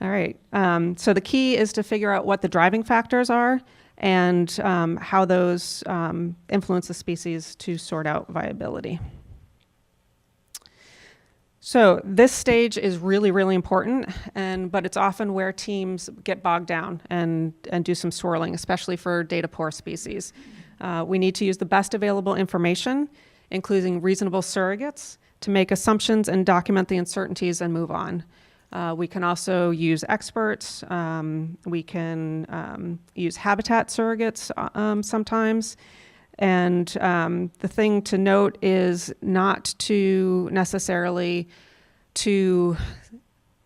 All right. So the key is to figure out what the driving factors are and how those influence the species to sort out viability. So this stage is really, really important, but it's often where teams get bogged down and do some swirling, especially for data poor species. We need to use the best available information, including reasonable surrogates, to make assumptions and document the uncertainties and move on. We can also use experts. We can use habitat surrogates sometimes. And the thing to note is not to necessarily to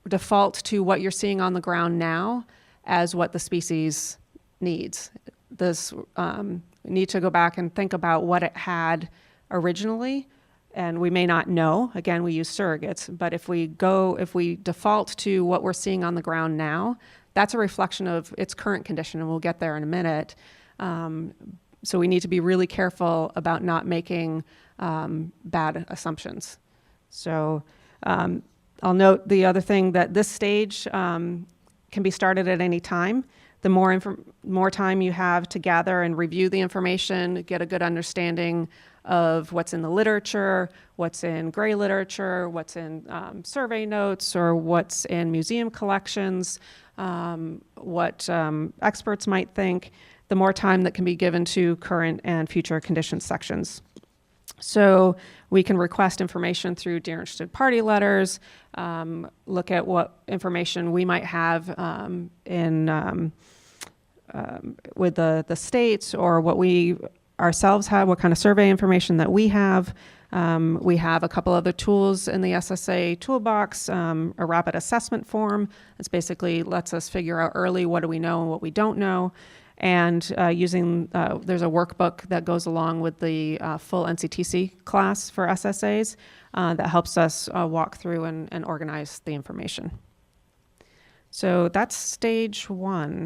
default to what you're seeing on the ground now as what the species needs. We need to go back and think about what it had originally, and we may not know. Again, we use surrogates, but if we default to what we're seeing on the ground now, that's a reflection of its current condition, and we'll get there in a minute. So we need to be really careful about not making bad assumptions. So I'll note the other thing that this stage can be started at any time. The more time you have to gather and review the information, get a good understanding of what's in the literature, what's in gray literature, what's in survey notes, or what's in museum collections, what experts might think, the more time that can be given to current and future conditions sections. So we can request information through Dear Interested Party letters, look at what information we might have with the states, or what we ourselves have, what kind of survey information that we have. We have a couple other tools in the SSA toolbox, a rapid assessment form. It's basically lets us figure out early what do we know and what we don't know. And there's a workbook that goes along with the full NCTC class for SSAs that helps us walk through and organize the information. So that's stage one.